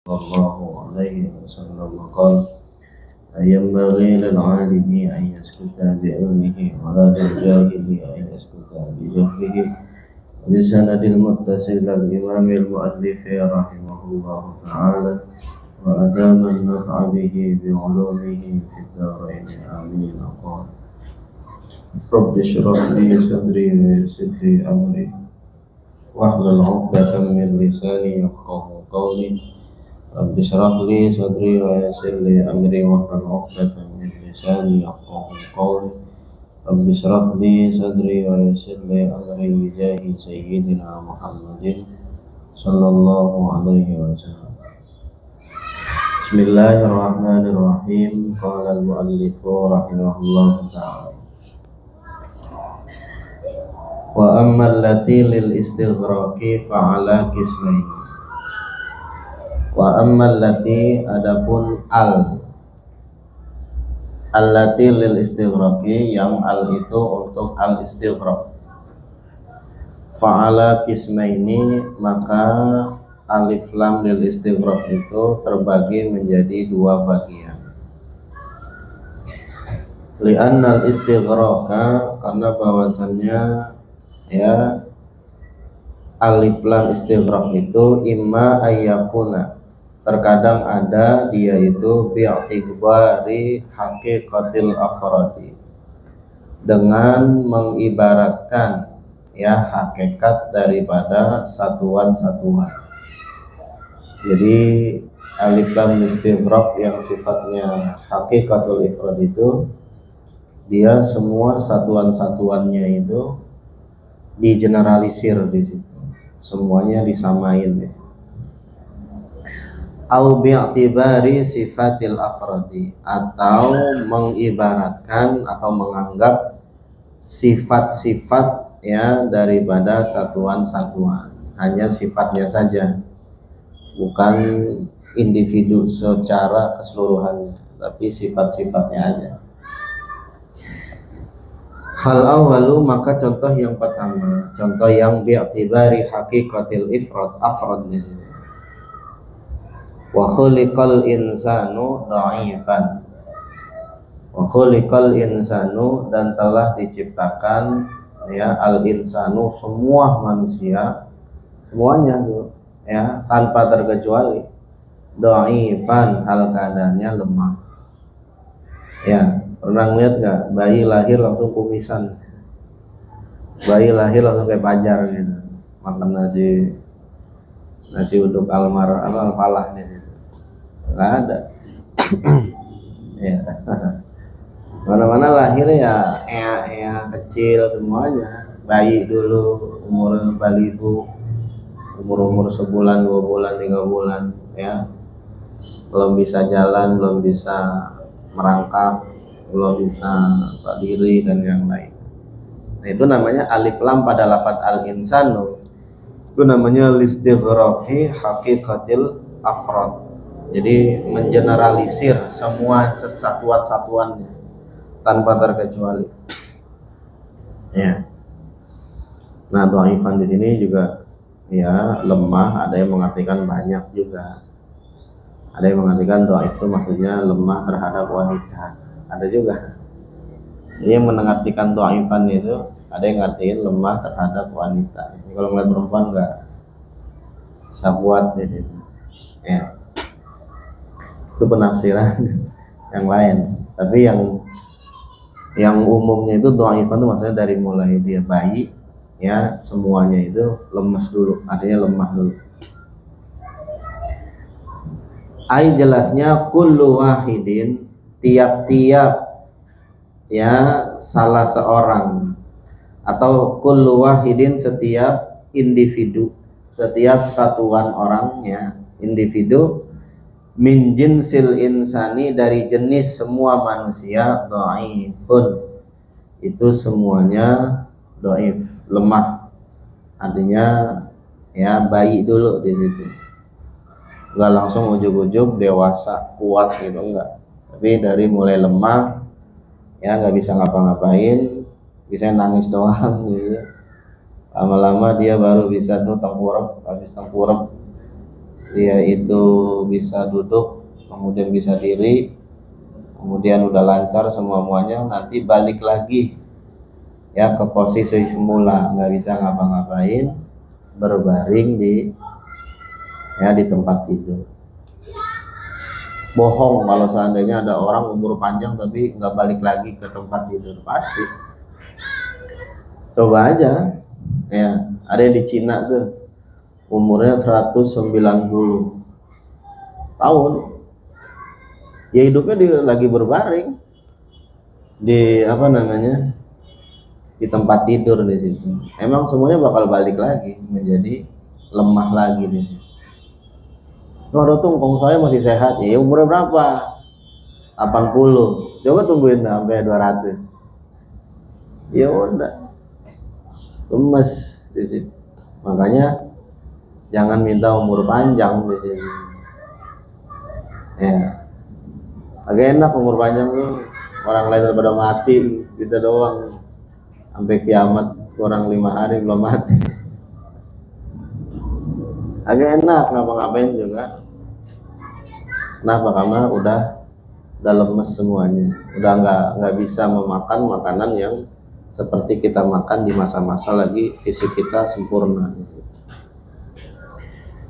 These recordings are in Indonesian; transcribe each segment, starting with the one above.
صلى الله عليه وسلم قال: لا ينبغي للعالم أن يسكت بعلمه ولا للجاهل أن يسكت بجهله. بسند المتصل الإمام المؤلف رحمه الله تعالى وأدام النفع به بعلومه في الدارين آمين. قال: رب اشرح لي صدري ويسر لي أمري واحلل عقدة من لساني يفقهوا قولي. رب اشرح لي صدري ويسر لي أمري واحلل عقدة من لساني يفقهوا قولي. رب اشرح لي صدري ويسر لي أمري بجاه سيدنا محمد صلى الله عليه وسلم. بسم الله الرحمن الرحيم. قال المؤلف رحمه الله تعالى: wa ammal lati lil istighraqi fa'ala qismain. Wa ammal lati, adapun allati lil istighraqi, yang al itu untuk al istighraq, fa'ala qismaini, maka alif lam lil istighraq itu terbagi menjadi dua bagian. Li'anna al istighraqa, karena bahwasannya ya alif lam istighraq itu imma ayyakuna, terkadang ada dia itu bi'tibari haqiqatil afradi, dengan mengibaratkan ya hakikat daripada satuan-satuan. Jadi alif lam istighraq yang sifatnya haqiqatul ifrad itu dia semua satuan-satuannya itu digeneralisir di situ, semuanya disamain di situ. Au bi'tibari sifatil afradi, atau mengibaratkan atau menganggap sifat-sifat ya daripada satuan-satuan, hanya sifatnya saja, bukan individu secara keseluruhannya, tapi sifat-sifatnya aja. Fal awalu, maka contoh yang pertama, contoh yang bi'tibari haqiqatil afrad di sini. Wa khuliqal insanu dha'ifan. Wa khuliqal insanu, dan telah diciptakan ya al insanu, semua manusia, semuanya tuh ya tanpa terkecuali, dha'ifan, hal keadaannya lemah. Ya, pernah lihat nggak bayi lahir langsung kumisan, bayi lahir langsung kayak pajar gitu, makan nasi uduk al-falah nih, nggak ada. Ya, mana-mana lahir ya kecil semuanya, bayi dulu umur baligu, umur sebulan, 2 bulan, 3 bulan ya, belum bisa jalan, belum bisa merangkak, belum bisa berdiri dan yang lain. Nah, itu namanya alif lam pada lafadz al-insanu, itu namanya listighraqi haqiqatil afrad. Jadi mengeneralisir semua sesatuan-satuannya tanpa terkecuali. Ya. Nah, dhaifan di sini juga ya lemah, ada yang mengartikan banyak juga. Ada yang mengartikan dhaif itu maksudnya lemah terhadap wanita, ada juga. Jadi yang mengartikan dhaifan itu ada yang ngartiin lemah terhadap wanita. Jadi kalau melihat perempuan nggak kuat di situ. Ya. Itu penafsiran yang lain. Tapi yang umumnya itu dhaifan itu maksudnya dari mulai dia bayi ya semuanya itu lemes dulu, artinya lemah dulu. Ai jelasnya kullu wahidin, tiap-tiap ya salah seorang, atau kullu wahidin setiap individu, setiap satuan orang ya individu, min jinsil insani, dari jenis semua manusia, dhaifun, itu semuanya dhaif, lemah, artinya ya bayi dulu di situ. Enggak langsung ujug-ujug dewasa kuat gitu, enggak, tapi dari mulai lemah ya nggak bisa ngapa-ngapain, bisa nangis doang gitu. Lama-lama dia baru bisa tuh tengkurap, habis tengkurap dia itu bisa duduk, kemudian bisa diri, kemudian udah lancar semuanya, nanti balik lagi ya ke posisi semula, nggak bisa ngapa-ngapain, berbaring di tempat tidur. Bohong kalau seandainya ada orang umur panjang tapi nggak balik lagi ke tempat tidur, pasti. Coba aja ya, ada yang di Cina tuh umurnya 190 tahun, ya hidupnya lagi berbaring di di tempat tidur di situ. Emang semuanya bakal balik lagi menjadi lemah lagi di situ. Waduh, tungkong saya masih sehat. Ya umurnya berapa? 80. Coba tungguin sampai 200. Ya udah, lemes di situ. Makanya jangan minta umur panjang di sini. Ya, agak enak umur panjang tuh. Orang lain daripada mati, kita doang sampai kiamat kurang 5 hari belum mati. Agak enak ngapa-ngapain juga. Kenapa? Karena udah lemes semuanya, udah nggak bisa memakan makanan yang seperti kita makan di masa-masa lagi fisik kita sempurna.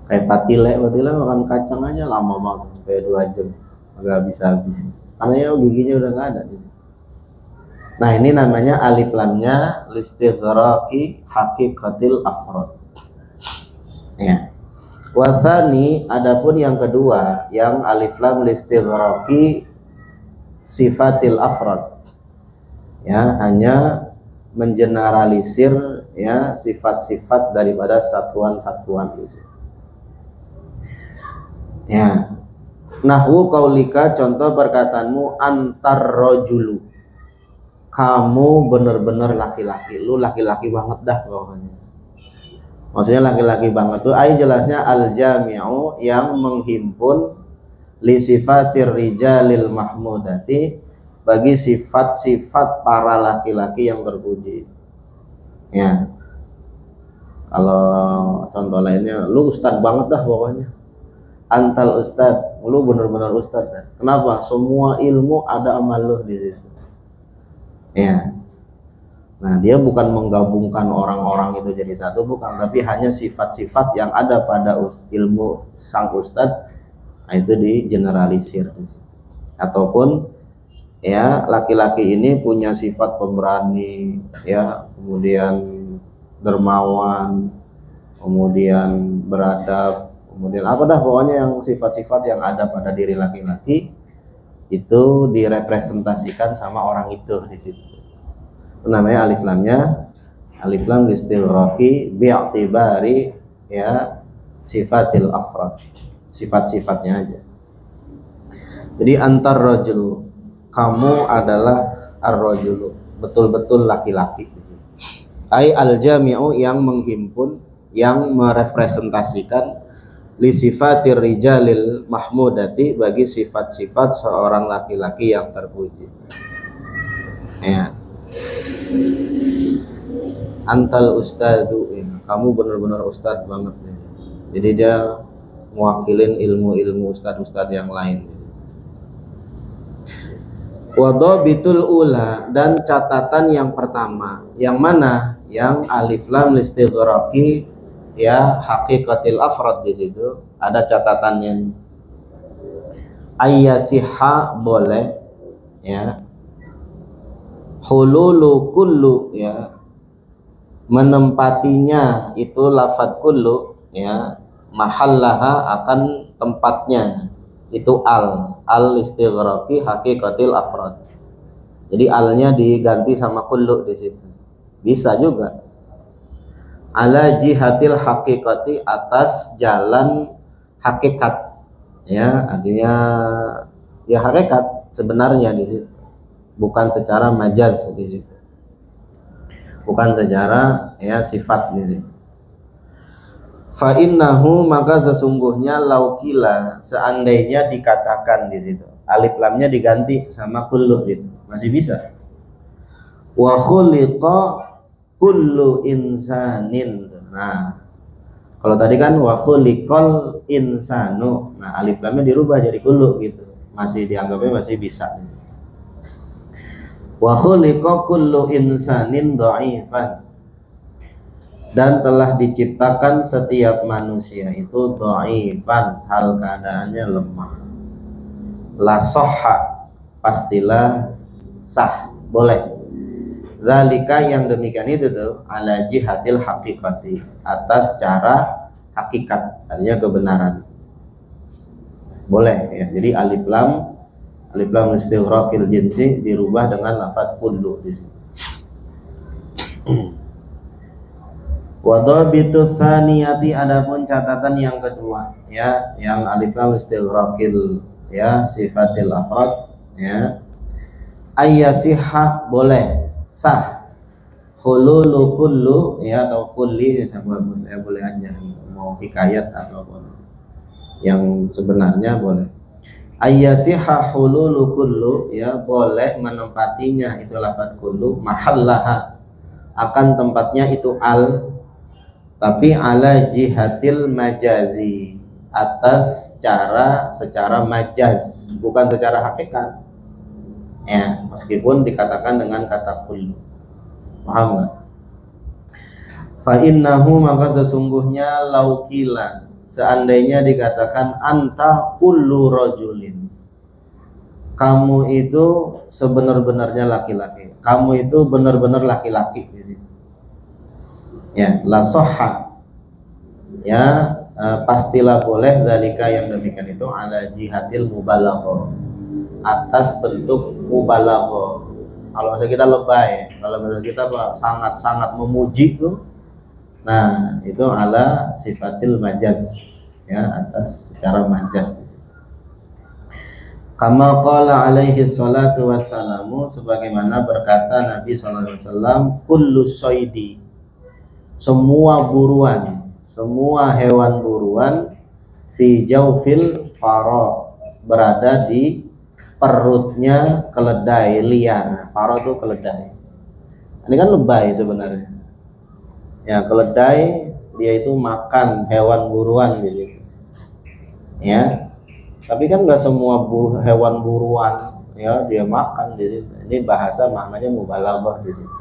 Kayak patile makan kacang aja lama banget, kayak 2 jam nggak habis karena ya giginya udah nggak ada. Nah, ini namanya alif lamnya listighraqi haqiqatil afrad. Ya. Wathani, adapun yang kedua, yang alif lam listighraqi sifatil afrad. Ya, hanya mengeneralisir ya sifat-sifat daripada satuan-satuan itu. Ya. Nahwu qaulika, contoh perkataanmu antar rajulu. Kamu bener-bener laki-laki, lu laki-laki banget dah pokoknya. Maksudnya laki-laki banget tuh jelasnya al-jami'u, yang menghimpun li sifatir rijalil mahmudati, bagi sifat-sifat para laki-laki yang terpuji. Ya. Kalau contoh lainnya, lu ustad banget dah pokoknya. Antal ustad, lu bener-bener ustad dah. Kenapa? Semua ilmu ada amal lu di situ. Ya. Nah, dia bukan menggabungkan orang-orang itu jadi satu, bukan, tapi hanya sifat-sifat yang ada pada ilmu sang ustadz, nah itu digeneralisir di situ. Ataupun ya laki-laki ini punya sifat pemberani, ya, kemudian dermawan, kemudian beradab, kemudian apa dah pokoknya yang sifat-sifat yang ada pada diri laki-laki itu direpresentasikan sama orang itu di situ. Namanya alif lamnya alif lam listighraqi bi'tibari ya sifatil afrad, sifat-sifatnya aja. Jadi antar rajul, kamu adalah ar-rajulu, betul-betul laki-laki di sini. Ai al-jami'u, yang menghimpun, yang merepresentasikan li sifatir rijalil mahmudati, bagi sifat-sifat seorang laki-laki yang terpuji. Ya. Antal ustadu, kamu benar-benar ustad banget nih. Jadi dia mewakilin ilmu-ilmu ustad-ustad yang lain. Wadhabitul ula, dan catatan yang pertama, yang mana? Yang alif lam listighraqi ya haqiqatil afrad, di situ ada catatannya. Ayyasiha, boleh ya, hululu kullu, ya, menempatinya itu lafadz kullu, ya, mahallaha, akan tempatnya itu al istighraqi haqiqatil afrad. Jadi alnya diganti sama kullu di situ. Bisa juga. Ala jihatil haqiqati, atas jalan hakikat. Ya, artinya ya hakikat sebenarnya di situ. Bukan secara majaz di situ. Bukan secara ya sifat di situ. Fa innahu, maka sesungguhnya, laukila, seandainya dikatakan di situ, alif lamnya diganti sama kullu gitu, masih bisa. Wa khuliqa kullu insanin. Nah, Kalau tadi kan wa khuliqal insanu, nah alif lamnya dirubah jadi kullu gitu, masih dianggapnya masih bisa. Wa khuliqa kullu insanin dha'ifan, dan telah diciptakan setiap manusia itu dha'ifan, hal keadaannya lemah. La sahha, pastilah sah, boleh. Zalika, yang demikian itu tuh, ala jihatil haqiqati, atas cara hakikat, artinya kebenaran. Boleh ya. Jadi alif lam istighraqil jinsi dirubah dengan lafaz kullu di situ. Wa dhabitu tsaniyati, adapun catatan yang kedua ya, yang alif lam istighraqil ya sifatil afrad ya, ayyasihha, boleh sah, hululu kullu ya, atau kulli ya, saya boleh aja mau hikayat atau apa yang sebenarnya boleh. Ayyasihha hululu kullu ya, boleh menempatinya itu lafaz kullu mahallaha, akan tempatnya itu al, tapi ala jihatil majazi, atas secara majaz, bukan secara hakikat ya, meskipun dikatakan dengan kata kullu. Paham nggak? Fa innahu, maka sesungguhnya laukila, seandainya dikatakan anta kullu rajulin, kamu itu sebenar-benarnya laki-laki, kamu itu benar-benar laki-laki di situ. Ya, la sahha ya, pastilah boleh, zalika, yang demikian itu, ala jihatil mubalaghah, atas bentuk mubalaghah. Kalau misalnya kita lebay, kalau misalnya kita sangat memuji tuh, nah itu ala sifatil majaz ya, atas secara majaz. Kama qala alaihi salatu wassalamu, sebagaimana berkata Nabi sallallahu alaihi wasallam, kullu soidi, semua buruan, semua hewan buruan, fi jawfil fara, berada di perutnya keledai liar. Fara itu keledai. Ini kan lebay sebenarnya. Ya, keledai dia itu makan hewan buruan di situ. Ya. Tapi kan nggak semua hewan buruan ya dia makan di situ. Ini bahasa maknanya mubalaghah di situ.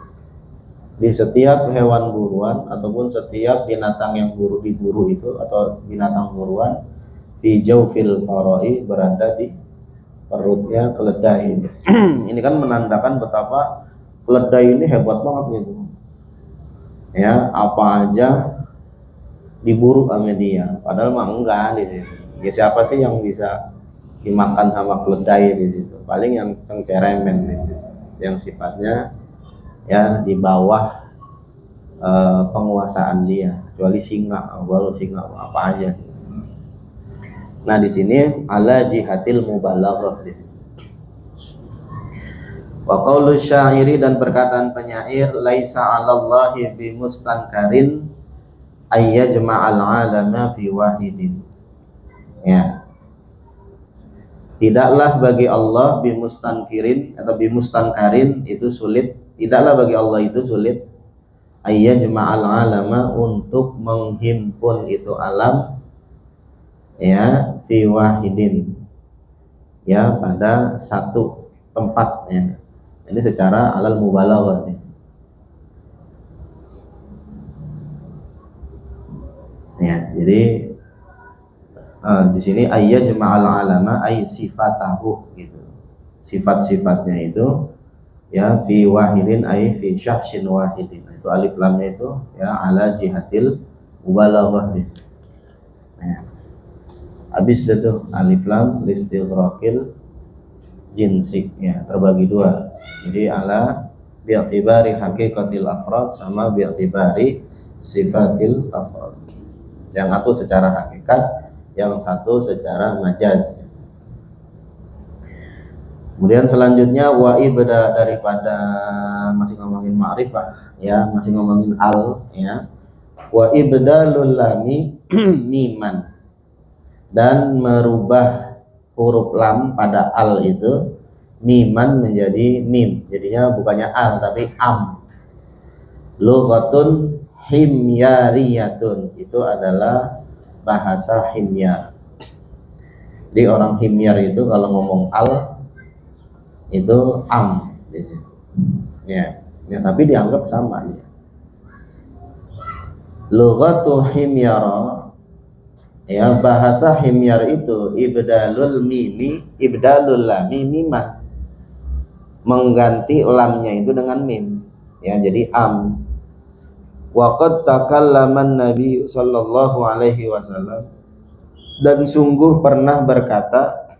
Di setiap hewan buruan ataupun setiap binatang yang diburu itu, atau binatang buruan, fi jawfil farai, berada di perutnya keledai. Ini kan menandakan betapa keledai ini hebat banget gitu ya, apa aja diburu sama dia, padahal mah enggak di situ. Ya siapa sih yang bisa dimakan sama keledai di situ? Paling yang cengceremen di situ, yang sifatnya ya di bawah penguasaan dia, kecuali singa, baru singa apa aja. Nah di sini ala jihatil mubalaghah di sini. Wa qaulu syairi, dan perkataan penyair, laisa 'alallahi bimustankarin ayyajma'al 'alama fi wahidin. Ya. Tidaklah bagi Allah bimustankirin atau bimustankarin itu sulit, tidaklah bagi Allah itu sulit ayyajma'al 'alama, untuk menghimpun itu alam ya, fi wahidin ya, pada satu tempat ya. Ini secara alal mubalaghah nih. Ya, jadi di sini ayyajma'al alama ay sifatahu gitu. Sifat-sifatnya itu ya, fi wahidin ay fi syakhsin wahidin. Itu alif lamnya itu ya ala jihatil mubalaghah nih. Nah, habis itu alif lam listighraqil jinsi ya, terbagi dua. Jadi ala bi'tibari haqiqatil afrad sama bi'tibari sifatil afrad. Yang satu secara hakikat, yang satu secara majaz. Kemudian selanjutnya wa ibda, daripada masih ngomongin ma'rifah ya, masih ngomongin al ya. Wa ibdalul lami miman, dan merubah huruf lam pada al itu miman menjadi mim, jadinya bukannya al tapi am. Lughatun himyariyatun, itu adalah bahasa himyar. Jadi orang himyar itu kalau ngomong al itu am ya, ya tapi dianggap sama ya. Lughatu himyara, ya bahasa himyar itu ibdalul lami miman, mengganti lamnya itu dengan mim, ya jadi am. Waqad takallaman Nabi sallallahu alaihi wasallam, dan sungguh pernah berkata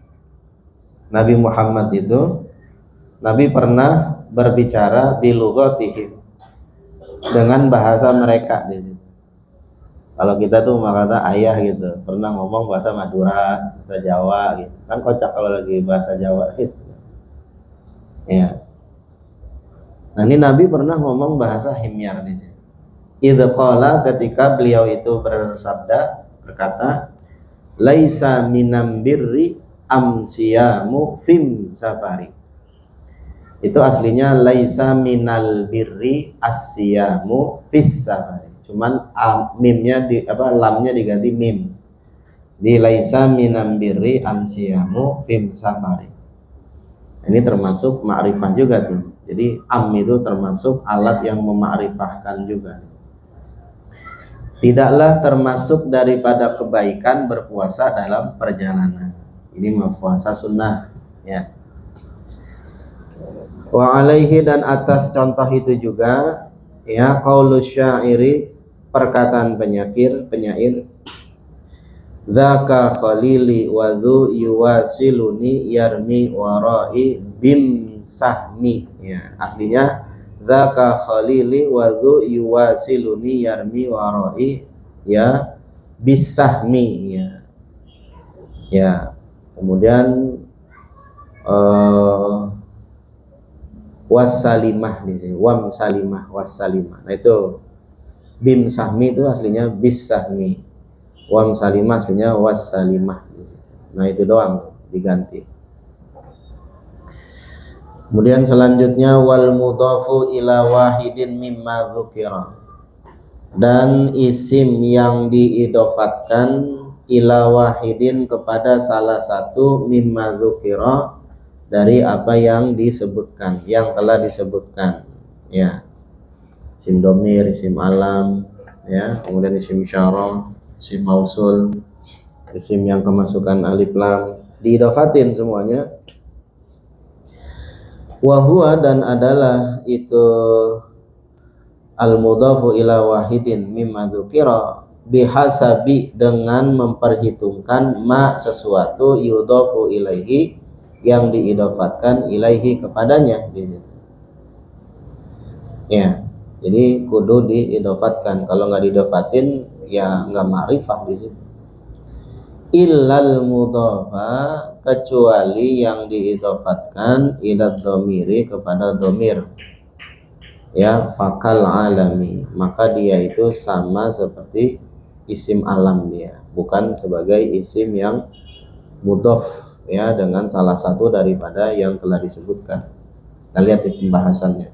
Nabi Muhammad itu, Nabi pernah berbicara bilughatihim, dengan bahasa mereka di situ. Kalau kita tuh kata ayah gitu, pernah ngomong bahasa Madura, bahasa Jawa gitu. Kan kocak kalau lagi bahasa Jawa gitu. Ya. Nah, ini Nabi pernah ngomong bahasa himyar di sini. Idz qala, ketika beliau itu bersabda, berkata, laisa minam birri amsiyamu fim safari. Itu aslinya laisa minal birri asyamu fis safari. Cuman mimnya lamnya diganti mim. Di laisa minam birri amsiyamu fim safari. Ini termasuk ma'rifah juga tuh. Jadi am itu termasuk alat yang memakrifahkan juga. Tidaklah termasuk daripada kebaikan berpuasa dalam perjalanan. Ini puasa sunnah, ya. Wa alaihi, dan atas contoh itu juga, ya, qaulus syairi, perkataan penyair, dzaka khalili wa dzu yuwasiluni yarmi warai bim sahmi, ya. Aslinya dzaka khalili wa dzu yuwasiluni yarmi warai, ya, bisahmi, ya. Ya. Kemudian wassalimah di sini, wam salimah, wassalimah. Nah itu bim sahmi itu aslinya bis sahmi, wam salimah aslinya wassalimah. Nah itu doang diganti. Kemudian selanjutnya wal mudhafu ila wahidin mimma dzukira, dan isim yang diidofatkan ila wahidin kepada salah satu mimma dzukira, dari apa yang disebutkan, yang telah disebutkan, ya. Isim domir, isim alam, ya, kemudian isim isyarah, isim mausul, isim yang kemasukan alif lam, diidofatin semuanya. Wa huwa, dan adalah itu al mudhafu ila wahidin mimma dzukira bihasabi, dengan memperhitungkan ma sesuatu yudhafu ilaihi, yang diidofatkan ilaihi kepadanya di situ. Ya, jadi kudu diidofatkan. Kalau nggak diidofatin, ya nggak ma'rifah di situ. Illal mudhafa, kecuali yang diidofatkan ila dhamiri, kepada dhamir, ya, fakal alami, maka dia itu sama seperti isim alam, dia bukan sebagai isim yang mudhaf, ya, dengan salah satu daripada yang telah disebutkan. Kita lihat di pembahasannya.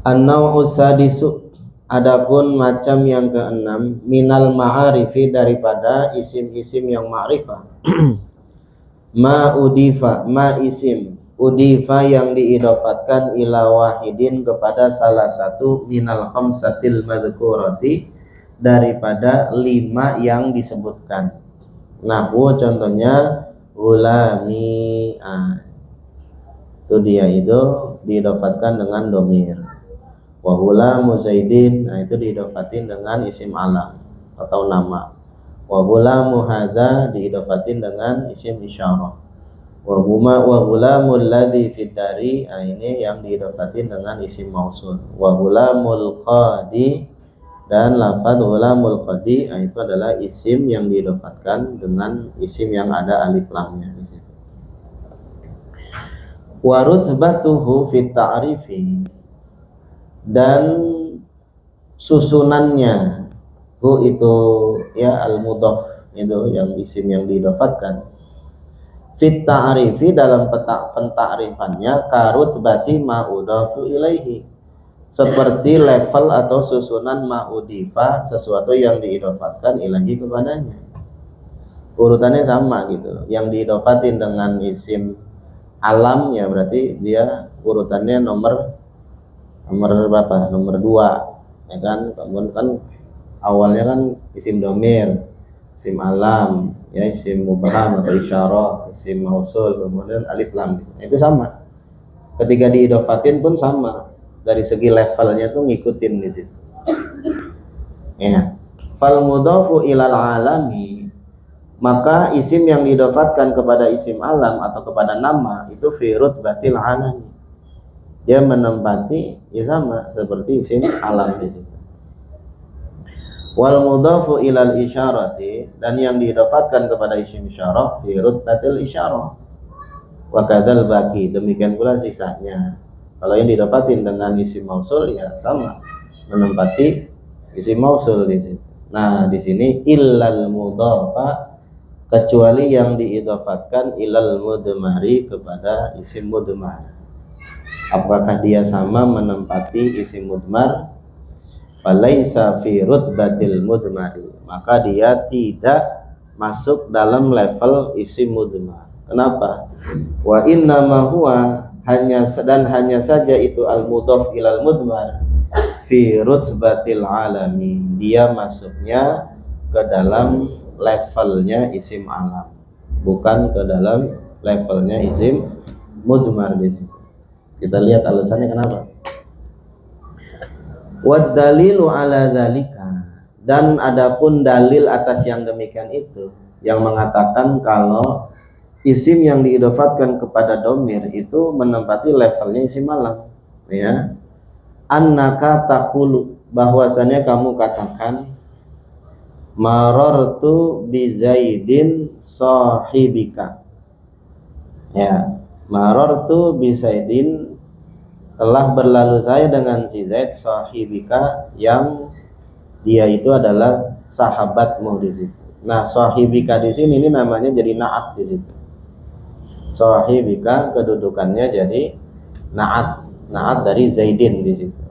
An-naw'u sadisu, adapun macam yang keenam, minal ma'arifi, daripada isim-isim yang ma'rifah. Ma udifa, ma isim udifa yang diidofatkan ila wahidin kepada salah satu minal khamsatil madhkurati, daripada 5 yang disebutkan. Nahwu contohnya gulami, itu dia itu diidofatkan dengan domir. Wa gulamu zaidin, itu diidofatin dengan isim alam atau nama. Wa gulamu hadza, diidofatin dengan isim isyarah. Wa gulamul ladzi fid dari, ini yang diidofatin dengan isim mausul. Wa gulamul qadi, dan lafadz ghulamul qadi, itu adalah isim yang diidofatkan dengan isim yang ada alif lamnya di situ. Wa rutbatuhu fit ta'rifi, dan susunannya, hu itu, ya, al mudhaf itu yang isim yang diidofatkan, fit ta'rifi, dalam pentakrifan, karutbati ma udhafu ilaihi, seperti level atau susunan ma'udifa, sesuatu yang diidofatkan ilahi kepadanya. Urutannya sama gitu. Yang diidofatin dengan isim alamnya berarti dia urutannya nomor berapa? Nomor 2, ya kan? Kemudian kan awalnya kan isim domir, isim alam, ya isim mubham atau isyarah, isim mausul, kemudian alif lam. Itu sama. Ketika diidofatin pun sama. Dari segi levelnya tuh ngikutin di situ. Ya. Fal mudhafu ilal alami, maka isim yang diidofatkan kepada isim alam atau kepada nama itu fi rutbatil alami. Dia menempati ya sama seperti isim alam di situ. Wal mudhafu ilal isyarati, dan yang diidofatkan kepada isim isyarah fi rutbatil isyarah. Wa kadzal baqi, demikian pula sisanya. Kalau yang didapatin dengan isim mausul ya sama, menempati isim mausul di situ. Nah, di sini illal mudhafa, kecuali yang diidofatkan ilal mudmari kepada isim mudmar. Apakah dia sama menempati isim mudmar? Falaisa fi rutbatil mudmari, maka dia tidak masuk dalam level isim mudmar. Kenapa? Wa inna ma huwa, hanya saja itu al-mudhaf ilal mudmar fi rutbatil alami, dia masuknya ke dalam levelnya isim alam, bukan ke dalam levelnya isim mudmar di situ. Kita lihat alasannya kenapa. Wad dalilu ala dzalika, dan adapun dalil atas yang demikian itu yang mengatakan kalau isim yang diidofatkan kepada domir itu menempati levelnya isim alam, ya. Annaka taqulu, bahwasannya kamu katakan marartu bi Zaidin sahibika, ya. Marartu bi Zaidin, telah berlalu saya dengan si Zaid sahibika, yang dia itu adalah sahabatmu di situ. Nah, sahibika di sini ini namanya jadi naat di situ. Sahibika kedudukannya jadi naat dari Zaidin di situ.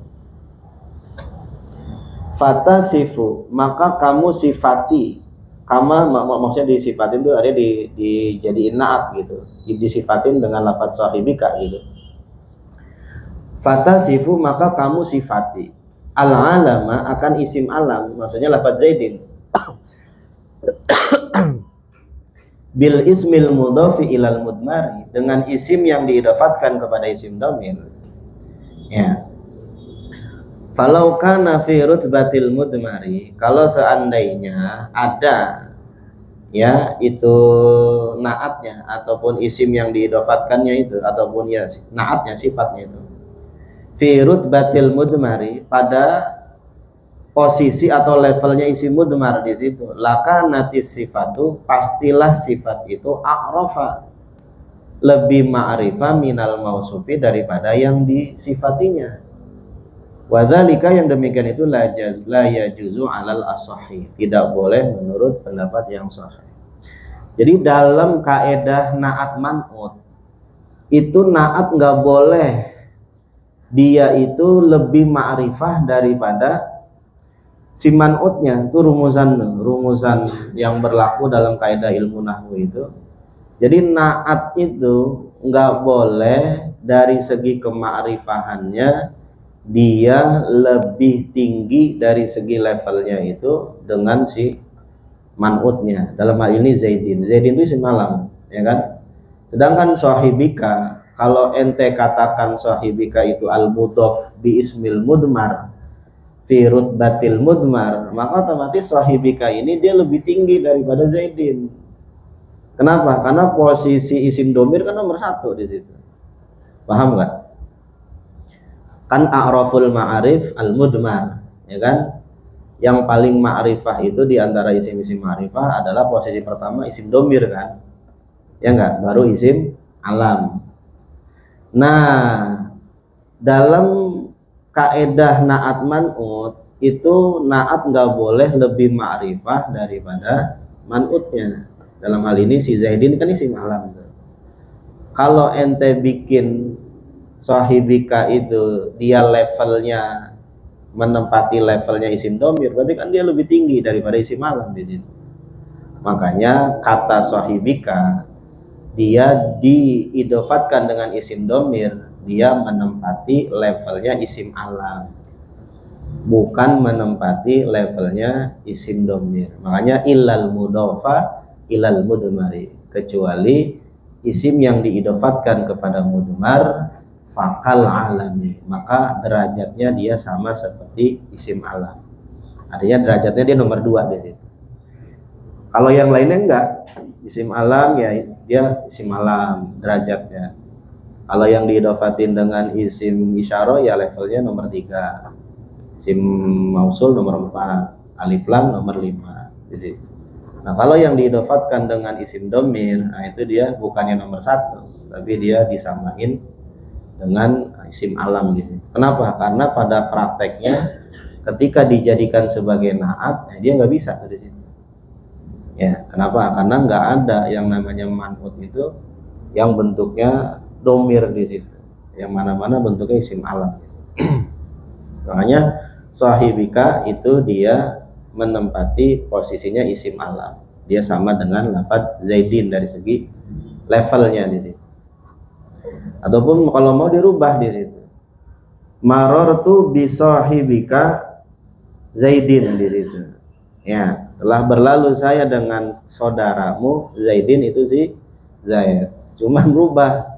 Fatasifu, maka kamu sifati, maksudnya disifatin itu ada dijadiin naat gitu, disifatin dengan lafaz sahibika gitu. Fatasifu, maka kamu sifati al-alama, akan isim alam, maksudnya lafaz Zaidin bil ismil mudhafi ilal mudmari, dengan isim yang diidofatkan kepada isim domir, ya. Falau kana fi rutbatil mudmari, kalau seandainya ada ya itu naatnya ataupun isim yang diidofatkannya itu, ataupun ya naatnya sifatnya itu fi rutbatil mudmari, pada posisi atau levelnya isim mudmar di situ, laka natis sifatu, pastilah sifat itu a'rafa, lebih ma'rifah minal mausufi, daripada yang disifatinya. Wadzalika, yang demikian itu la yajuzu alal as-sahih, tidak boleh menurut pendapat yang sahih. Jadi dalam kaedah naat man'ut itu naat nggak boleh dia itu lebih ma'rifah daripada si man'utnya. Itu rumusan yang berlaku dalam kaidah ilmu nahwu itu. Jadi naat itu nggak boleh dari segi kema'rifahannya dia lebih tinggi dari segi levelnya itu dengan si man'utnya. Dalam hal ini Zaidin itu isim alam, ya kan? Sedangkan sahibika, kalau ente katakan sahibika itu al-mudhaf bi ismil mudmar fi rutbatil mudmar, maka otomatis sahibika ini dia lebih tinggi daripada Zaidin. Kenapa? Karena posisi isim domir kan nomor 1 di situ. Paham nggak? Kan a'raful ma'arif al-mudmar, ya kan? Yang paling ma'rifah itu di antara isim-isim ma'rifah adalah posisi pertama isim domir kan? Ya enggak? Baru isim alam. Nah, dalam kaedah naat man'ut itu naat nggak boleh lebih ma'rifah daripada man'utnya. Dalam hal ini si Zaidin kan isim alam. Kalau ente bikin sahibika itu dia levelnya menempati levelnya isim domir, berarti kan dia lebih tinggi daripada isim alam di situ. Makanya kata sahibika dia diidofatkan dengan isim domir, dia menempati levelnya isim alam, bukan menempati levelnya isim domir. Makanya ilal mudofa ilal mudmari, kecuali isim yang diidofatkan kepada mudmar fakal alami, maka derajatnya dia sama seperti isim alam. Artinya derajatnya dia nomor 2 di situ. Kalau yang lainnya enggak, isim alam ya dia isim alam derajatnya. Kalau yang diidofatin dengan isim isyarah ya levelnya nomor 3. Isim mausul nomor 4, alif lam nomor 5 di situ. Nah, kalau yang diidofatkan dengan isim domir, nah itu dia bukannya nomor 1, tapi dia disamain dengan isim alam di sini. Kenapa? Karena pada prakteknya ketika dijadikan sebagai naat, dia nggak bisa dari situ. Ya, kenapa? Karena nggak ada yang namanya man'ut itu yang bentuknya domir di situ. Yang mana-mana bentuknya isim alam. Makanya sahibika itu dia menempati posisinya isim alam. Dia sama dengan lafadz Zaidin dari segi levelnya di situ. Ataupun kalau mau dirubah di situ, marartu bi sahibika Zaidin di situ. Ya, telah berlalu saya dengan saudaramu Zaidin, itu si Zaid. Cuma berubah.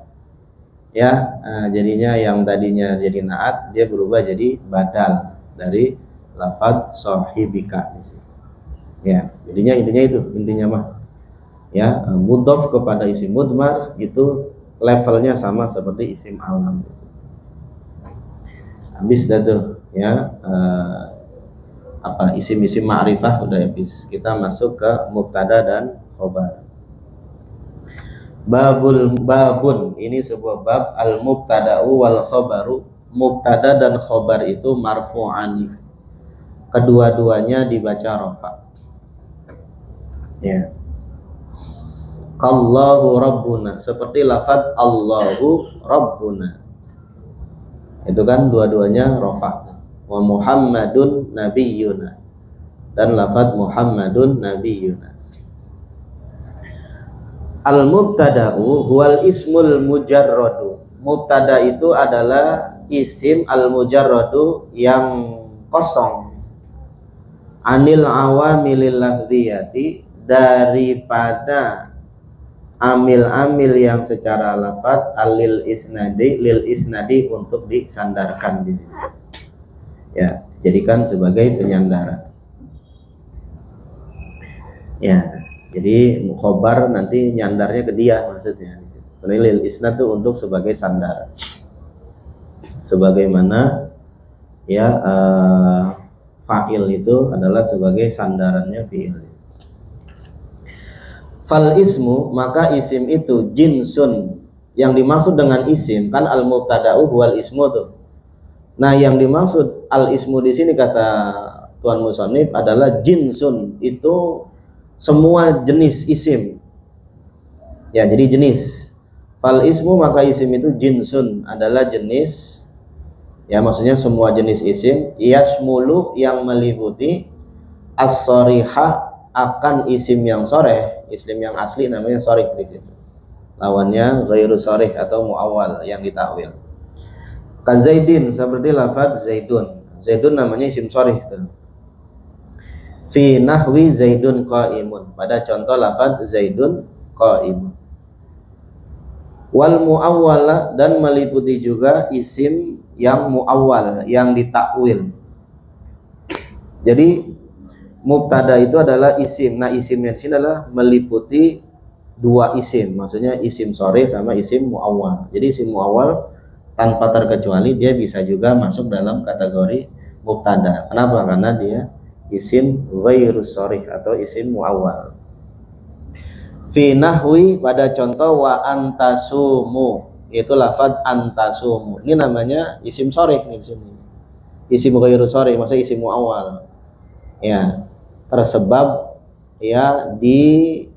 Ya, jadinya yang tadinya jadi naat dia berubah jadi badal dari lafadz sahibika di situ. Ya, jadinya intinya mah ya, mudhof kepada isim mudmar itu levelnya sama seperti isim alam. Habis dah tuh ya, isim-isim ma'rifah udah habis. Kita masuk ke mubtada dan khobar. Babun, ini sebuah bab. Al mubtada'u wal khobaru, mubtada dan khobar itu marfu'ani, kedua-duanya dibaca rafa. Ya, Allahu Rabbuna, seperti lafadz Allahu Rabbuna, itu kan dua-duanya rafa. Wa Muhammadun Nabiyyuna, dan lafadz Muhammadun Nabiyyuna. Al-mubtada'u huwal ismul mujarradu, mubtada itu adalah isim al-mujarradu yang kosong, anil awamilil lafziyati, daripada amil-amil yang secara lafadz, lil isnadi untuk disandarkan di sini. Ya, dijadikan sebagai penyandara. Ya, jadi khobar nanti nyandarnya ke dia maksudnya. Lil isnad itu untuk sebagai sandar. Sebagaimana ya fa'il itu adalah sebagai sandarannya fi'il. Fal ismu, maka isim itu jinsun. Yang dimaksud dengan isim kan al mubtada'u wal ismu tuh. Nah, yang dimaksud al ismu di sini kata Tuan Musonif adalah jinsun, itu semua jenis isim. Ya, jadi jenis. Fal ismu, maka isim itu jinsun, adalah jenis. Ya, maksudnya semua jenis isim. Yasmulu, yang meliputi as-soriha, akan isim yang soreh. Isim yang asli namanya sorih di situ. Lawannya ghairu sorih atau muawwal yang ditakwil. Kazaidin, seperti lafadz Zaidun. Zaidun namanya isim sorih tuh. Fi nahwi Zaidun qaimun, pada contoh lafadz Zaidun qaimun. Wal muawwala, dan meliputi juga isim yang muawwal, yang ditakwil. Jadi mubtada itu adalah isim. Nah, isimnya di sini adalah meliputi dua isim, maksudnya isim soreh sama isim muawwal. Jadi isim muawwal tanpa terkecuali dia bisa juga masuk dalam kategori mubtada. Kenapa? Karena dia isim ghairu soreh atau isim muawwal. Fi nahwi, pada contoh wa antasumu, itu lafadz antasumu. Ini namanya isim soreh nih di sini. Isim ghairu soreh, maksudnya isim muawwal. Ya, tersebab ya di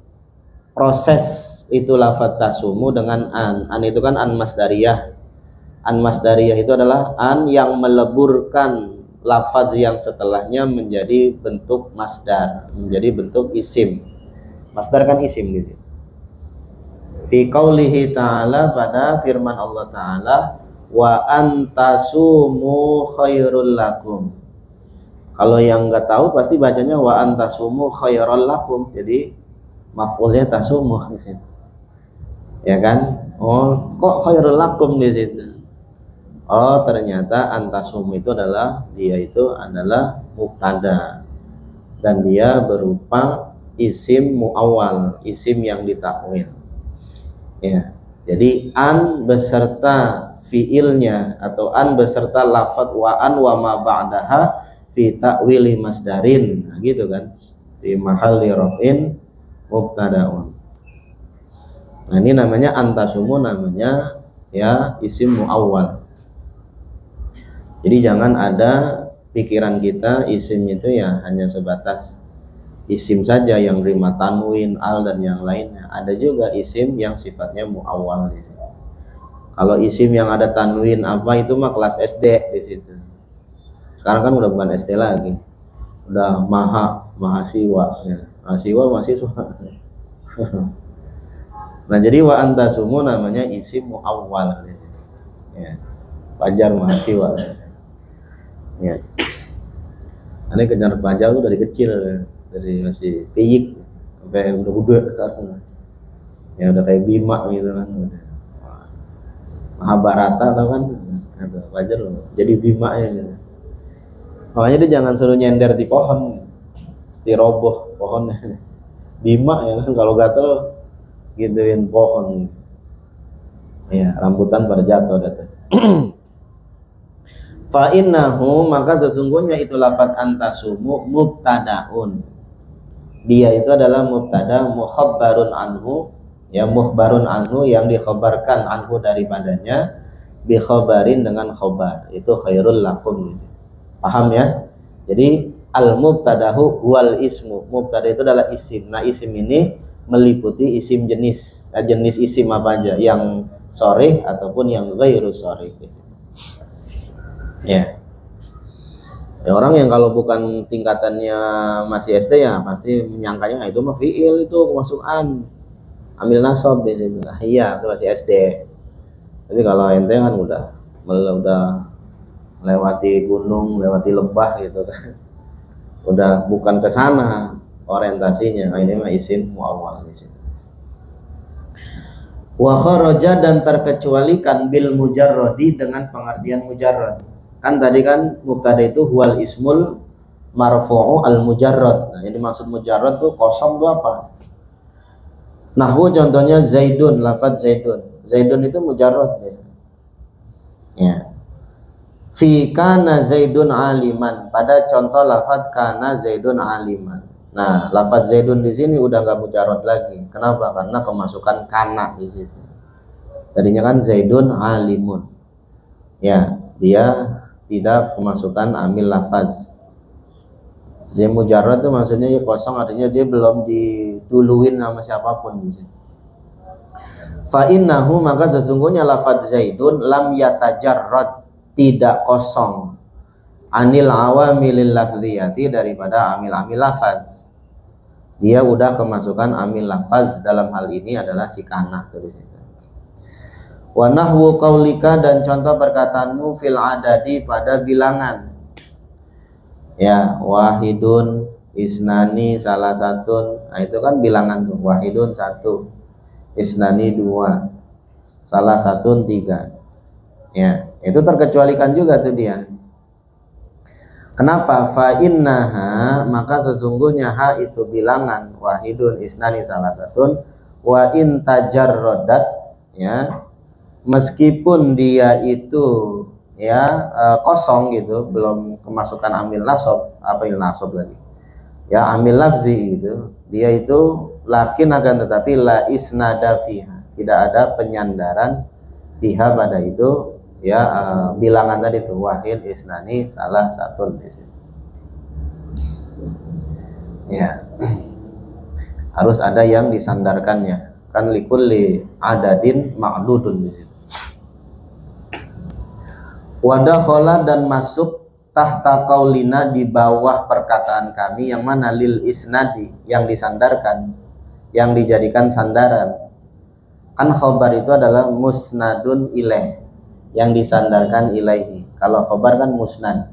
proses itu lafadz tasumu dengan an itu kan an masdariyah. An masdariyah itu adalah an yang meleburkan lafaz yang setelahnya menjadi bentuk masdar, menjadi bentuk isim. Masdar kan isim di situ. Fi qaulihi ta'ala, pada firman Allah Ta'ala, wa antasumu khairul lakum. Kalau yang nggak tahu pasti bacanya wa antasumu khairul lakum. Jadi maf'ulnya tasumu di situ. Ya kan? Oh, kok khairul lakum di situ? Oh, ternyata antasum itu adalah mubtada dan dia berupa isim muawwal, isim yang ditakwil. Ya. Jadi an beserta fiilnya atau an beserta lafadz wa an wa ma ba'daha fi ta'wili masdarin. Nah, gitu kan? Di mahalli raf'in mubtadaun. Nah, ini namanya antasumu, namanya ya isim muawwal. Jadi jangan ada pikiran kita isim itu ya hanya sebatas isim saja yang terima tanwin, al dan yang lainnya. Ada juga isim yang sifatnya muawwal di situ. Kalau isim yang ada tanwin apa itu mah kelas SD di situ. Sekarang kan udah bukan SD lagi. Udah mahasiswa ya. Mahasiswa. Nah, jadi wa antasumu namanya isim muawwal ya. Pajar mahasiswa. Ya. Ini kejar pajar tuh dari kecil, dari masih piyik sampai udah sekarang. Ya udah kayak Bima gitu kan. Mahabharata tau kan? Kata pajar loh. Jadi Bima ya. Gitu. Makanya dia jangan suruh nyender di pohon, mesti roboh pohonnya. Bima ya kan, kalau gatel gituin pohon. Ya, rambutan pada jatuh datang. Fa innahu, maka sesungguhnya itu lafadz antasumu mubtadaun. Dia itu adalah mubtada mukhabbarun anhu, ya mukhbarun anhu yang dikhabarkan anhu daripadanya, bi khabarin dengan khabar. Itu khairul lakum. Paham ya? Jadi al mubtadahu wal ismu. Mubtada itu adalah isim. Nah, isim ini meliputi isim jenis. Jenis isim apa aja? Yang sharih ataupun yang ghairu sharih. Ya. Ya, orang yang kalau bukan tingkatannya masih SD ya pasti menyangkanya itu mah fiil, itu kemasukan ambil nasab di situ. Nah, iya, itu masih SD. Tapi kalau ente kan udah lewati gunung, lewati lembah gitu kan. Udah bukan ke sana orientasinya. Nah, ini mah isim muawwal di sini. Wa kharaja, dan terkecualikan bil mujarradi, dengan pengertian mujarrad. Kan tadi kan mubtada itu huwal ismul marfu'u al mujarrad. Nah, ini maksud mujarrad tuh kosong tuh apa? Nahwu contohnya Zaidun, lafadz Zaidun. Zaidun itu mujarrad ya. Ya. Fi kana Zaidun aliman, pada contoh lafadz kana Zaidun aliman. Nah, lafadz Zaidun di sini udah nggak mujarrad lagi. Kenapa? Karena kemasukan kana di situ. Tadinya kan Zaidun alimun. Ya, dia tidak kemasukan amil lafaz. Jadi mujarrad itu maksudnya ya kosong, artinya dia belum diduluin sama siapapun. Fa innahu, maka sesungguhnya lafaz Zaidun lam yatajarrad, tidak kosong, anil awamilil lafziyati, daripada amil-amil lafaz. Dia udah kemasukan amil lafaz, dalam hal ini adalah si kana tulis itu. Wa nahwu qaulika, dan contoh perkataanmu fil adadi, pada bilangan. Ya, wahidun, isnani, salah satu. Nah, itu kan bilangan tuh. Wahidun satu, isnani dua, salah satu tiga. Ya, itu terkecualikan juga tuh dia. Kenapa? Fa innaha, maka sesungguhnya ha itu bilangan, wahidun, isnani, salah satu, wa in tajarradat, ya, meskipun dia itu ya kosong gitu, belum kemasukan amil nasab, amil nasab lagi. Ya, amil lafzi gitu. Dia itu lakin, akan tetapi la isnada fiha, tidak ada penyandaran fiha pada itu ya, bilangan tadi itu wahid, isnani, salah satu di situ. Ya. Harus ada yang disandarkannya. Kan likulli adadin ma'dudun di situ. Wadakhala dan masuk tahta qaulina di bawah perkataan kami yang mana lil isnadi yang disandarkan, yang dijadikan sandaran. Kan khobar itu adalah musnadun ilaih, yang disandarkan ilaihi. Kalau khobar kan musnad.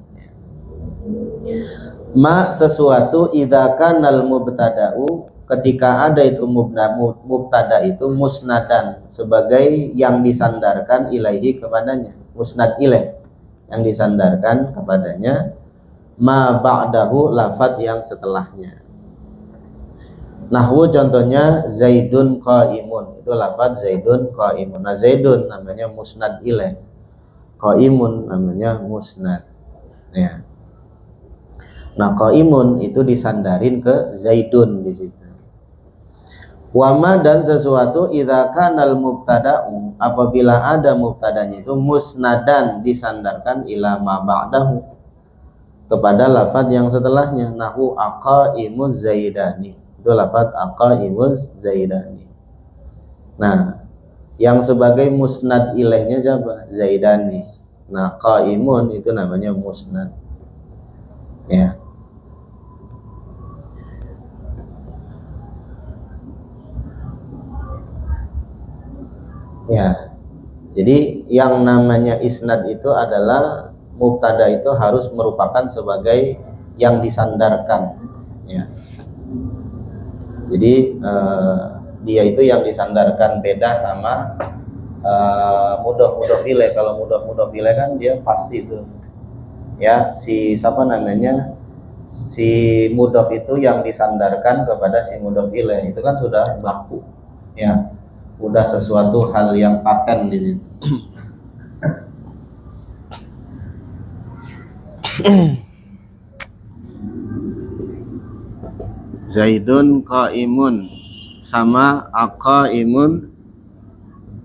Ma sesuatu idza kanal mubtada'u, ketika ada itu mubtada itu musnadan sebagai yang disandarkan ilaihi kepadanya, musnad ilaih yang disandarkan kepadanya, ma ba'dahu lafadz yang setelahnya. Nahwu contohnya Zaidun qaimun, itu lafadz Zaidun qaimun. Nah Zaidun namanya musnad ilaih, qaimun namanya musnad ya. Nah qaimun itu disandarin ke Zaidun di situ. Wama dan sesuatu idza kanal mubtada'u, apabila ada mubtadanya itu musnadan disandarkan ila ma ba'dahu, kepada lafadz yang setelahnya. Nahwu aqaimuz zaidani, itu lafadz aqaimuz zaidani. Nah yang sebagai musnad ilaihnya siapa? Zaidani. Nah qaimun itu namanya musnad ya. Ya, jadi yang namanya isnad itu adalah mubtada itu harus merupakan sebagai yang disandarkan ya. Jadi dia itu yang disandarkan, beda sama mudhof ilaih. Kalau mudhof ilaih kan dia pasti itu ya, si siapa namanya, si mudhof itu yang disandarkan kepada si mudhof ilaih, itu kan sudah baku ya, udah sesuatu hal yang paten di situ. Zaidun qaimun sama aqaimun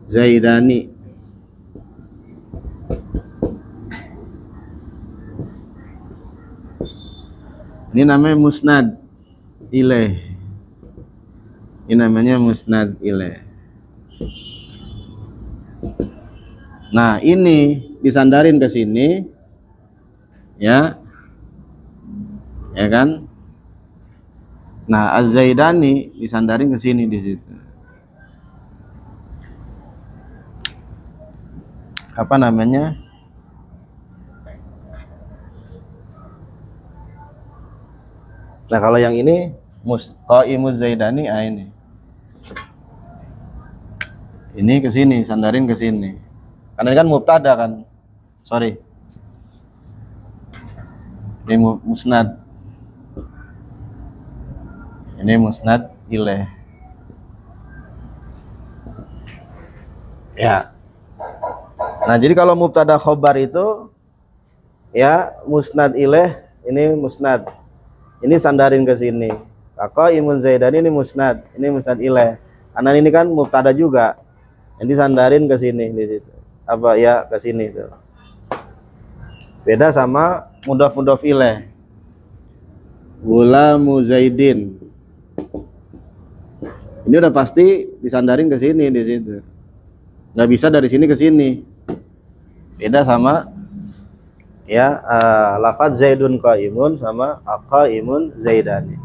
zaidani. Ini namanya musnad ilaih. Ini namanya musnad ilaih. Nah, ini disandarin ke sini. Ya. Ya kan? Nah, Az-Zaidani disandarin ke sini di situ. Apa namanya? Nah, kalau yang ini qaimuz Zaidani, ini. Ini ke sini, sandarin ke sini. Karena ini kan mubtada kan. Sorry. Ini musnad. Ini musnad ilaih. Ya. Nah, jadi kalau mubtada khobar itu ya musnad ilaih, ini musnad. Ini sandarin ke sini. Qaimun Zaidani ini musnad ilaih. Karena ini kan mubtada juga. Yang disandarin ke sini di situ. Apa ya, ke sini tuh. Beda sama mudhof ilaih. Gulamu Zaidin. Ini udah pasti disandarin ke sini di situ. Nggak bisa dari sini ke sini. Beda sama ya lafadz Zaidun qaimun sama aqaimun Zaidani.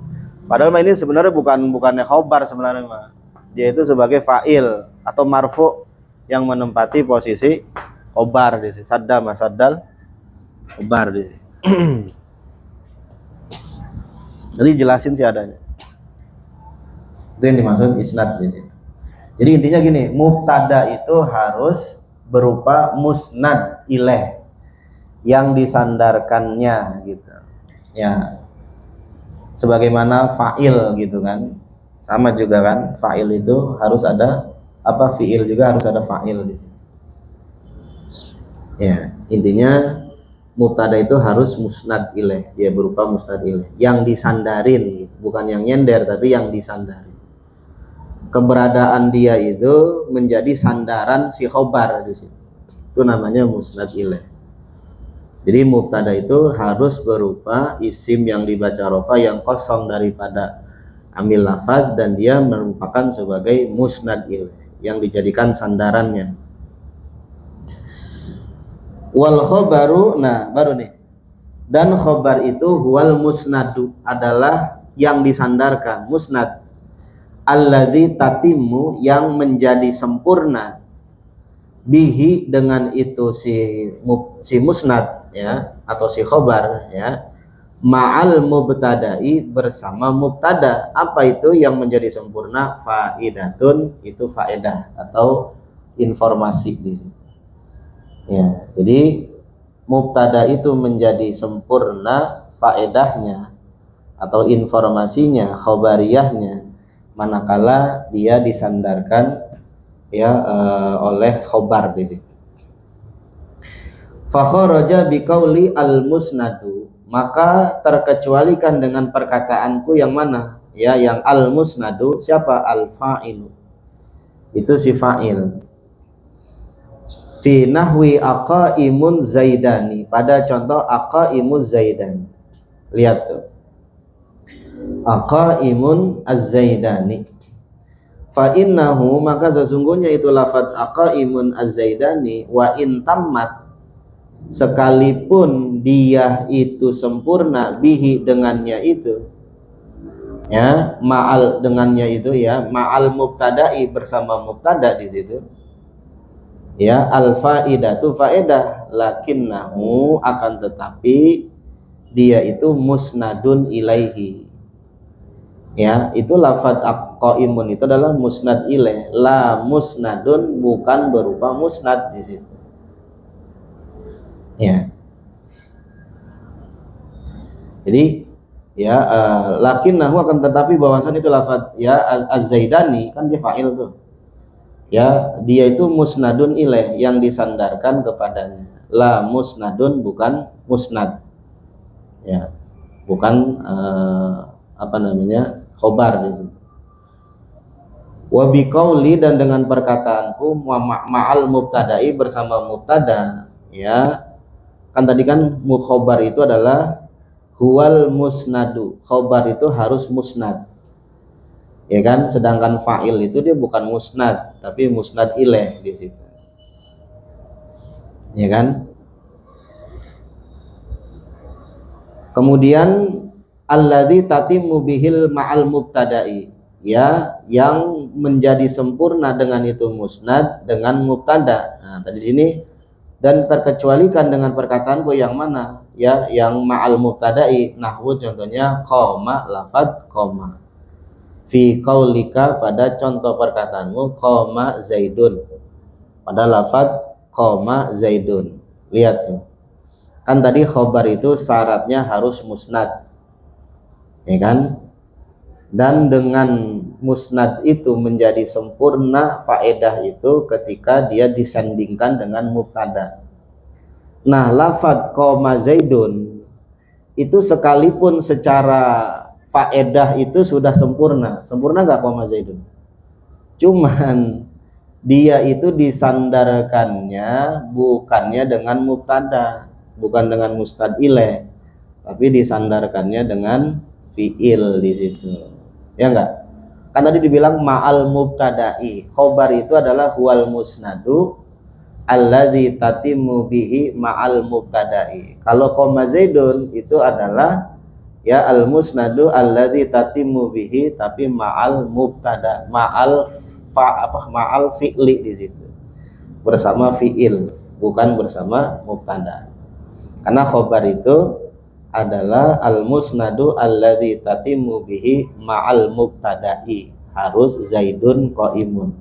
Padahal ini sebenarnya bukannya khobar sebenarnya mah. Dia itu sebagai fa'il atau marfu yang menempati posisi khobar di sini. Sadda masaddal khobar di sini. Jadi jelasin sih adanya. Itu yang dimaksud isnad di situ. Jadi intinya gini, mubtada itu harus berupa musnad ilaih yang disandarkannya gitu. Ya. Sebagaimana fa'il gitu kan. Sama juga kan, fa'il itu harus ada apa, fi'il juga harus ada fa'il di situ. Ya, intinya mubtada itu harus musnad ilaih, dia berupa musnad ilaih yang disandarin gitu. Bukan yang nyender tapi yang disandarin. Keberadaan dia itu menjadi sandaran si khobar di situ. Itu namanya musnad ilaih. Jadi mubtada itu harus berupa isim yang dibaca rofa yang kosong daripada amil lafaz, dan dia merupakan sebagai musnad ilaih yang dijadikan sandarannya. Wal khobaru, nah baru nih. Dan khobar itu huwal musnadu, adalah yang disandarkan, musnad. Alladzi tatimmu, yang menjadi sempurna, bihi, dengan itu si musnad ya, atau si khobar ya, ma'al mubtada'i, bersama mubtada. Apa itu yang menjadi sempurna? Faidatun, itu faedah atau informasi di sini. Ya, jadi mubtada itu menjadi sempurna faedahnya atau informasinya, khobariyahnya, manakala dia disandarkan ya oleh khobar di situ. Fa kharaja biqauli al musnadu, maka terkecualikan dengan perkataanku yang mana? Ya, yang al musnadu. Siapa? Al fa'ilu, itu si fa'il. Fi nahwi aqaimun zaidani, pada contoh aqaimuz zaidani. Lihat tuh, aqaimun az-zaidani. Fa innahu, maka sesungguhnya itu lafadz aqaimun az-zaidani, wa in tammat, sekalipun dia itu sempurna, bihi, dengannya itu ya, ma'al, dengannya itu ya, ma'al mubtada'i, bersama mubtada di situ ya, al faidatu, faedah, lakinnahu, akan tetapi dia itu musnadun ilaihi ya, itu lafadz aqaimun itu adalah musnad ilaih, la musnadun, bukan berupa musnad di situ ya. Jadi ya lakinnahu, akan tetapi bahwasan itu lafadz ya az-zaidani, kan dia fa'il tuh ya, dia itu musnadun ilaih, yang disandarkan kepadanya. La musnadun, bukan musnad ya, bukan apa namanya, khobar di situ. Wa biqauli, dan dengan perkataanku, ma'al mubtada'i, bersama mubtada ya, kan tadi kan mukhobar itu adalah huwal musnadu, khobar itu harus musnad ya kan, sedangkan fa'il itu dia bukan musnad tapi musnad ilaih di situ ya kan. Kemudian alladzi tatimmu bihil ma'al mubtada'i, ya, yang menjadi sempurna dengan itu musnad dengan mubtada. Nah, tadi sini, dan terkecualikan dengan perkataanku yang mana? Ya, yang ma'al mubtada'i. Nahwu contohnya qoma, lafadz qoma. Fi qaulika, pada contoh perkataanmu, qoma zaidun, pada lafadz qoma zaidun. Lihat tuh, kan tadi khobar itu syaratnya harus musnad ya kan, dan dengan musnad itu menjadi sempurna faedah itu ketika dia disandingkan dengan mubtada. Nah, lafadz qoma zaidun itu sekalipun secara faedah itu sudah sempurna nggak qoma zaidun, cuman dia itu disandarkannya bukannya dengan mubtada, bukan dengan mustad ilaih, tapi disandarkannya dengan fiil di situ ya enggak. Kan tadi dibilang ma'al mubtada'i, khobar itu adalah huwal musnadu alladzi tatimmu bihi ma'al mubtada'i. Kalau qoma zaidun itu adalah ya al musnadu alladzi tatimmu bihi, tapi ma'al mubtada, ma'al fi'li di situ, bersama fiil, bukan bersama mubtada. Karena khobar itu adalah al musnadu alladzi tatimmu bihi ma'al mubtada'i, harus zaidun qaimun,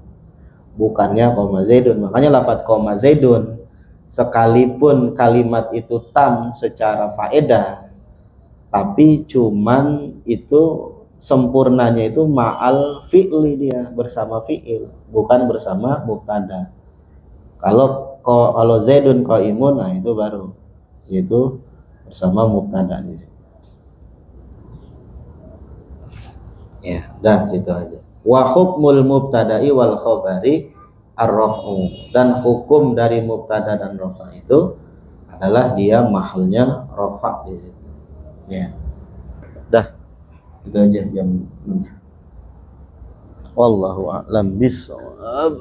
bukannya qoma zaidun. Makanya lafadz qoma zaidun sekalipun kalimat itu tam secara faedah, tapi cuman itu sempurnanya itu ma'al fi'li, dia bersama fi'il, bukan bersama mubtada. Kalau zaidun qaimun, nah itu baru itu bersama mubtada di situ. Ya, dah gitu aja. Wa hukmul mubtada'i wal khabari ar-raf'u, dan hukum dari mubtada dan rafa itu adalah dia mahalnya rafa di situ. Ya. Dah. Itu aja jam. Wallahu a'lam bishawab.